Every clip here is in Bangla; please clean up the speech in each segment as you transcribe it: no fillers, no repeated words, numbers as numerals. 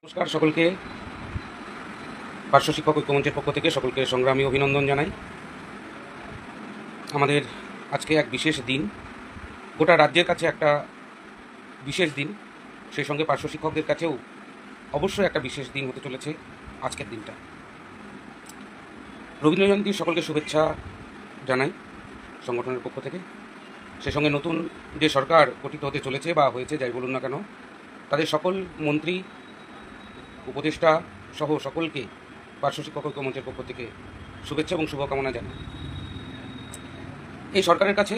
নমস্কার সকলকে। পার্শ্ব শিক্ষক ঐক্যমঞ্চের পক্ষ থেকে সকলকে সংগ্রামী অভিনন্দন জানাই। আমাদের আজকে এক বিশেষ দিন, গোটা রাজ্যের কাছে একটা বিশেষ দিন, সেই সঙ্গে পার্শ্ব শিক্ষকদের কাছেও অবশ্যই একটা বিশেষ দিন হতে চলেছে আজকের দিনটা। রবীন্দ্র জয়ন্তীর সকলকে শুভেচ্ছা জানাই সংগঠনের পক্ষ থেকে। সে সঙ্গে নতুন যে সরকার গঠিত হতে চলেছে বা হয়েছে, যাই বলুন না কেন, তাদের সকল মন্ত্রী, উপদেষ্টা সহ সকলকে পার্শ্ব শিক্ষক ঐক্যমঞ্চের পক্ষ থেকে শুভেচ্ছা এবং শুভকামনা জানাই। এই সরকারের কাছে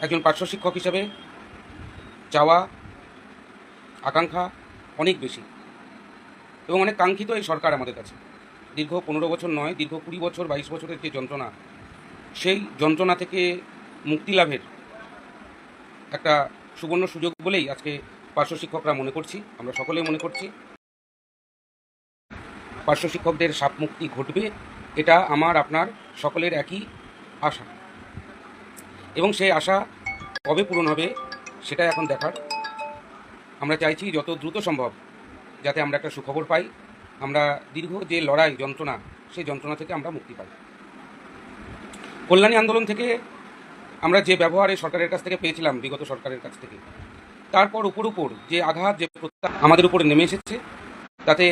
একজন পার্শ্ব শিক্ষক হিসেবে চাওয়া, আকাঙ্ক্ষা অনেক বেশি এবং অনেক কাঙ্ক্ষিত এই সরকার আমাদের কাছে। দীর্ঘ 15 বছর নয়, দীর্ঘ 20 বছর 22 বছরের যে যন্ত্রণা, সেই যন্ত্রণা থেকে মুক্তি লাভের একটা সুবর্ণ সুযোগ বলেই আজকে পার্শ্ব শিক্ষকরা মনে করছি, আমরা সকলেই মনে করছি পার্শ্ব শিক্ষকদের সাপ মুক্তি ঘটবে। এটা আমার আপনার সকলের একই আশা, এবং সেই আশা কবে পূরণ হবে সেটা এখন দেখার। আমরা চাইছি যত দ্রুত সম্ভব যাতে আমরা একটা সুখবর পাই, আমরা দীর্ঘ যে লড়াই, যন্ত্রণা, সেই যন্ত্রণা থেকে আমরা মুক্তি পাই। কল্যাণী আন্দোলন থেকে আমরা যে ব্যবহার এই সরকারের কাছ থেকে পেয়েছিলাম, বিগত সরকারের কাছ থেকে, তারপর উপর যে আঘাত, যে প্রত্যাঘাত আমাদের উপরে নেমে এসেছে, তাতে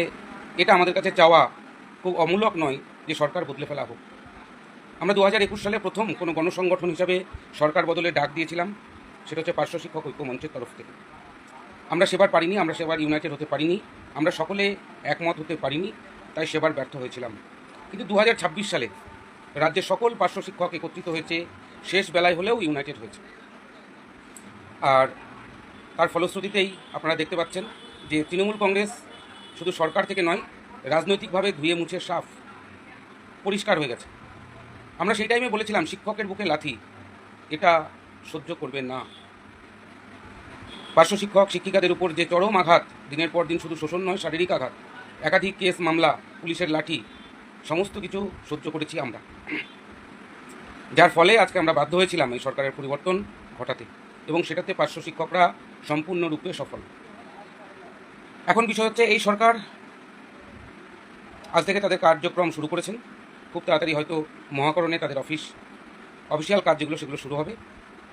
এটা আমাদের কাছে চাওয়া খুব অমূলক নয় যে সরকার বদলে ফেলা হোক। আমরা 2021 সালে প্রথম কোনো গণসংগঠন হিসাবে সরকার বদলে ডাক দিয়েছিলাম, সেটা হচ্ছে পার্শ্ব শিক্ষক ঐক্যমঞ্চের তরফ থেকে। আমরা সেবার পারিনি, আমরা সেবার ইউনাইটেড হতে পারিনি, আমরা সকলে একমত হতে পারিনি, তাই সেবার ব্যর্থ হয়েছিলাম। কিন্তু 2026 সালে রাজ্যের সকল পার্শ্ব শিক্ষক একত্রিত হয়েছে, শেষ বেলায় হলেও ইউনাইটেড হয়েছে। আর তার ফলশ্রুতিতেই আপনারা দেখতে পাচ্ছেন যে তৃণমূল কংগ্রেস শুধু সরকার থেকে নয়, রাজনৈতিকভাবে ধুয়ে মুছে সাফ পরিষ্কার হয়ে গেছে। আমরা সেই টাইমে বলেছিলাম শিক্ষকের বুকে লাথি, এটা সহ্য করবে না। পার্শ্ব শিক্ষক শিক্ষিকাদের উপর যে চরম আঘাত, দিনের পর দিন শুধু শোষণ নয়, শারীরিক আঘাত, একাধিক কেস, মামলা, পুলিশের লাঠি, সমস্ত কিছু সহ্য করেছি আমরা, যার ফলে আজকে আমরা বাধ্য হয়েছিলাম এই সরকারের পরিবর্তন ঘটাতে, এবং সেটাতে পার্শ্ব শিক্ষকরা সম্পূর্ণরূপে সফল। এখন বিষয় হচ্ছে এই সরকার আজ থেকে তাদের কার্যক্রম শুরু করেছেন। খুব তাড়াতাড়ি হয়তো মহাকরণে তাদের অফিসিয়াল কাজ যেগুলো সেগুলো শুরু হবে।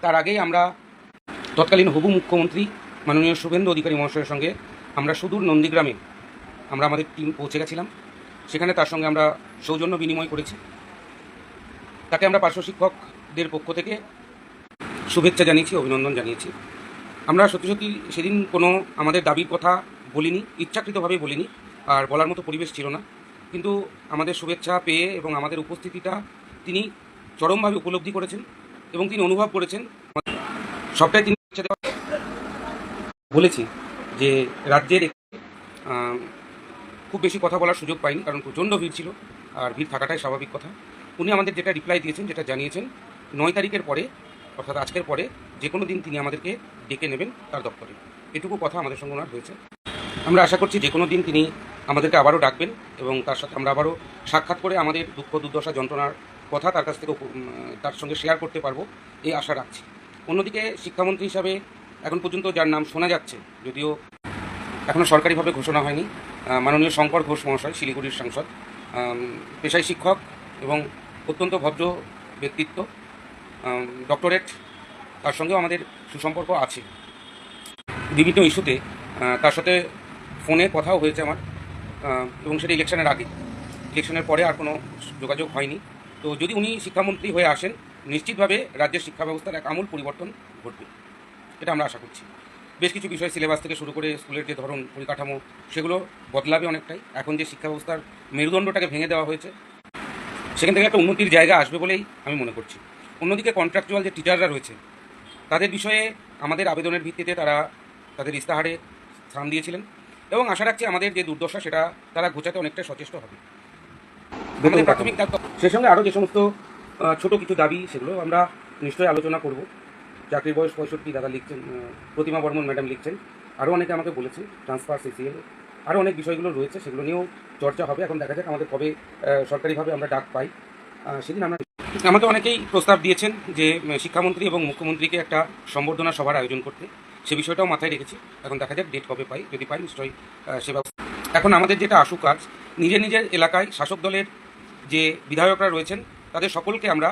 তার আগেই আমরা তৎকালীন হবু মুখ্যমন্ত্রী মাননীয় শুভেন্দু অধিকারী মহাশয়ের সঙ্গে আমরা সুদূর নন্দীগ্রামে আমরা আমাদের টিম পৌঁছে গেছিলাম। সেখানে তার সঙ্গে আমরা সৌজন্য বিনিময় করেছি। তাকে আমরা পার্শ্ব শিক্ষকদের পক্ষ থেকে শুভেচ্ছা জানিয়েছি, অভিনন্দন জানিয়েছি। আমরা সত্যি সেদিন কোনো আমাদের দাবির কথা বলিনি, ইচ্ছাকৃতভাবে বলিনি, আর বলার মতো পরিবেশ ছিল না। কিন্তু আমাদের শুভেচ্ছা পেয়ে এবং আমাদের উপস্থিতিটা তিনি চরমভাবে উপলব্ধি করেছেন এবং তিনি অনুভব করেছেন। সবটাই তিনি বলেছি যে রাজ্যের খুব বেশি কথা বলার সুযোগ পাইনি, কারণ প্রচণ্ড ভিড় ছিল, আর ভিড় থাকাটাই স্বাভাবিক কথা। উনি আমাদের যেটা রিপ্লাই দিয়েছেন, যেটা জানিয়েছেন, 9 তারিখের পরে, অর্থাৎ আজকের পরে যে কোনো দিন তিনি আমাদেরকে ডেকে নেবেন তার দপ্তরে। এটুকু কথা আমাদের সঙ্গে ওনার হয়েছে। আমরা আশা করছি যে কোনো দিন তিনি আমাদেরকে আবারও ডাকবেন এবং তার সাথে আমরা আবারও সাক্ষাৎ করে আমাদের দুঃখ, দুর্দশা, যন্ত্রণার কথা তার কাছ থেকে তার সঙ্গে শেয়ার করতে পারবো, এই আশা রাখছি। অন্যদিকে শিক্ষামন্ত্রী হিসাবে এখন পর্যন্ত যার নাম শোনা যাচ্ছে, যদিও এখনও সরকারিভাবে ঘোষণা হয়নি, মাননীয় শঙ্কর ঘোষ মহাশয়, শিলিগুড়ির সাংসদ, পেশায় শিক্ষক এবং অত্যন্ত ভদ্র ব্যক্তিত্ব, ডক্টরেট, তার সঙ্গেও আমাদের সুসম্পর্ক আছে। বিভিন্ন ইস্যুতে তার সাথে ফোনে কথাও হয়েছে আমার, এবং সেটা ইলেকশনের আগে। ইলেকশনের পরে আর কোনো যোগাযোগ হয়নি। তো যদি উনি শিক্ষামন্ত্রী হয়ে আসেন, নিশ্চিতভাবে রাজ্যের শিক্ষা ব্যবস্থার এক আমূল পরিবর্তন ঘটবে, এটা আমরা আশা করছি। বেশ কিছু বিষয়, সিলেবাস থেকে শুরু করে স্কুলের যে ধরন, পরিকাঠামো, সেগুলো বদলাবে অনেকটাই। এখন যে শিক্ষা ব্যবস্থার মেরুদণ্ডটাকে ভেঙে দেওয়া হয়েছে, সেখান থেকে একটা উন্নতির জায়গা আসবে বলেই আমি মনে করছি। অন্যদিকে কন্ট্রাকচুয়াল যে টিচাররা রয়েছে, তাদের বিষয়ে আমাদের আবেদনের ভিত্তিতে তারা তাদের ইস্তাহারে স্থান দিয়েছিলেন, এবং আশা রাখছি আমাদের যে দুর্দশা সেটা তারা ঘোচাতে অনেকটা সচেষ্ট হবে। আমাদের প্রাথমিক দায়িত্ব, সে সঙ্গে আরও যে সমস্ত ছোট কিছু দাবি, সেগুলো আমরা নিশ্চয়ই আলোচনা করব। চাকরির বয়স 65 দাদা লিখছেন, প্রতিমা বর্মন ম্যাডাম লিখছেন, আরও অনেকে আমাকে বলেছেন, ট্রান্সফার, সিসিএল, আরও অনেক বিষয়গুলো রয়েছে, সেগুলো নিয়েও চর্চা হবে। এখন দেখা যাক আমাদের কবে সরকারিভাবে আমরা ডাক পাই, সেদিন আমরা। আমাকে অনেকেই প্রস্তাব দিয়েছেন যে শিক্ষামন্ত্রী এবং মুখ্যমন্ত্রীকে একটা সম্বর্ধনা সভার আয়োজন করতে, সে বিষয়টাও মাথায় রেখেছি। এখন দেখা যাক ডেট কবে পাই, যদি পাই নিশ্চয়ই সে ব্যবস্থা। এখন আমাদের যেটা আশু কাজ, নিজের নিজের এলাকায় শাসক দলের যে বিধায়করা রয়েছেন তাদের সকলকে আমরা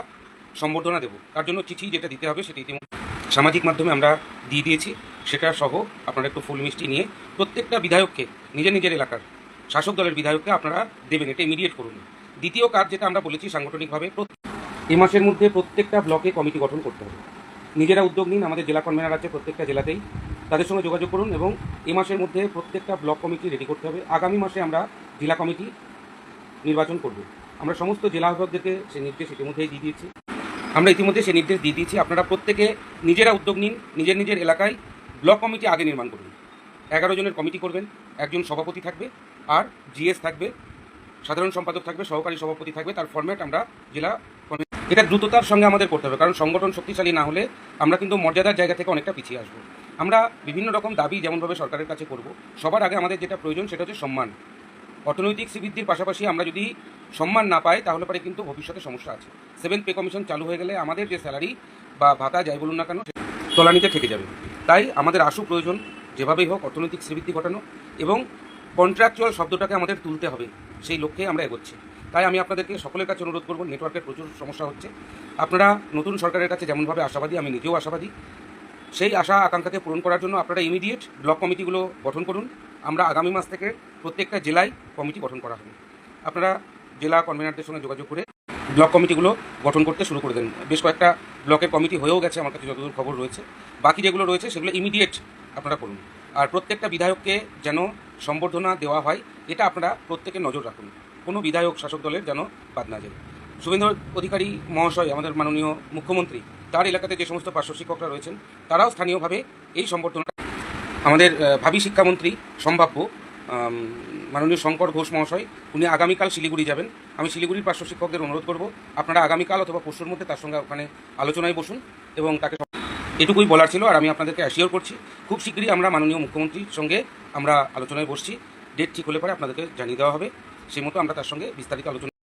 সম্বর্ধনা দেব। তার জন্য চিঠি যেটা দিতে হবে সেটা ইতিমধ্যে সামাজিক মাধ্যমে আমরা দিয়ে দিয়েছি। সেটা সহ আপনারা একটু ফুল মিষ্টি নিয়ে প্রত্যেকটা বিধায়ককে, নিজের নিজের এলাকার শাসক দলের বিধায়ককে আপনারা দেবেন। এটা ইমিডিয়েট করুন। দ্বিতীয় কাজ যেটা আমরা বলেছি সাংগঠনিকভাবে, এই মাসের মধ্যে প্রত্যেকটা ব্লকে কমিটি গঠন করতে হবে। নিজেরা উদ্যোগ নিন, আমাদের জেলা কনভেনার আছে প্রত্যেকটা জেলাতেই, তাদের সঙ্গে যোগাযোগ করুন এবং এই মাসের মধ্যে প্রত্যেকটা ব্লক কমিটি রেডি করতে হবে। আগামী মাসে আমরা জেলা কমিটি নির্বাচন করব। আমরা সমস্ত জেলা বিভাগদেরকে সেই নির্দেশ ইতিমধ্যেই দিয়ে দিয়েছি। আপনারা প্রত্যেকে নিজেরা উদ্যোগ নিন, নিজের নিজের এলাকায় ব্লক কমিটি আগে নির্মাণ করুন। 11 জনের কমিটি করবেন, একজন সভাপতি থাকবে আর জিএস থাকবে, সাধারণ সম্পাদক থাকবে, সহকারী সভাপতি থাকবে। তার ফরম্যাট আমরা জেলা কমিটি, এটা দ্রুততার সঙ্গে আমাদের করতে হবে, কারণ সংগঠন শক্তিশালী না হলে আমরা কিন্তু মর্যাদার জায়গা থেকে অনেকটা পিছিয়ে আসবো। আমরা বিভিন্ন রকম দাবি যেমনভাবে সরকারের কাছে করব, সবার আগে আমাদের যেটা প্রয়োজন সেটা হচ্ছে সম্মান। অর্থনৈতিক শ্রীবৃদ্ধির পাশাপাশি আমরা যদি সম্মান না পাই তাহলে পরে কিন্তু ভবিষ্যতে সমস্যা আছে। 7th পে কমিশন চালু হয়ে গেলে আমাদের যে স্যালারি বা ভাতা যাই বলুন না কেন তলানিতে থেকে যাবে। তাই আমাদের আশু প্রয়োজন যেভাবেই হোক অর্থনৈতিক শ্রীবৃদ্ধি ঘটানো এবং কন্ট্রাকচুয়াল শব্দটাকে আমাদের তুলতে হবে, সেই লক্ষ্যে আমরা এগোচ্ছি। তাই আমি আপনাদেরকে সকলের কাছে অনুরোধ করব, নেটওয়ার্কের প্রচুর সমস্যা হচ্ছে। আপনারা নতুন সরকারের কাছে যেমনভাবে আশাবাদী, আমি নিজেও আশাবাদী, সেই আশা আকাঙ্ক্ষাকে পূরণ করার জন্য আপনারা ইমিডিয়েট ব্লক কমিটিগুলো গঠন করুন। আমরা আগামী মাস থেকে প্রত্যেকটা জেলায় কমিটি গঠন করা হবে। আপনারা জেলা কনভেনারদের সঙ্গে যোগাযোগ করে ব্লক কমিটিগুলো গঠন করতে শুরু করে দেন। বেশ কয়েকটা ব্লকের কমিটি হয়েও গেছে আমার কাছে যতদূর খবর রয়েছে। বাকি যেগুলো রয়েছে সেগুলো ইমিডিয়েট আপনারা করুন। আর প্রত্যেকটা বিধায়ককে যেন সম্বর্ধনা দেওয়া হয়, এটা আপনারা প্রত্যেকে নজর রাখুন। কোনো বিধায়ক শাসক দলের যেন বাদ না যায়। শুভেন্দু অধিকারী মহাশয়, আমাদের মাননীয় মুখ্যমন্ত্রী, তার এলাকাতে যে সমস্ত পার্শ্ব শিক্ষকরা রয়েছেন তারাও স্থানীয়ভাবে এই সম্বর্ধনা, আমাদের ভাবী শিক্ষামন্ত্রী সম্ভাব্য মাননীয় শঙ্কর ঘোষ মহাশয়, উনি আগামীকাল শিলিগুড়ি যাবেন। আমি শিলিগুড়ির পার্শ্ব শিক্ষকদের অনুরোধ করব আপনারা আগামীকাল অথবা পরশুর মধ্যে তার সঙ্গে ওখানে আলোচনায় বসুন এবং তাকে, এটুকুই বলার ছিল। আর আমি আপনাদেরকে অ্যাসিওর করছি খুব শীঘ্রই আমরা মাননীয় মুখ্যমন্ত্রীর সঙ্গে আমরা আলোচনায় বসছি। ডেট ঠিক হলে পরে আপনাদেরকে জানিয়ে দেওয়া হবে, সেই মতো আমরা তার সঙ্গে বিস্তারিত আলোচনা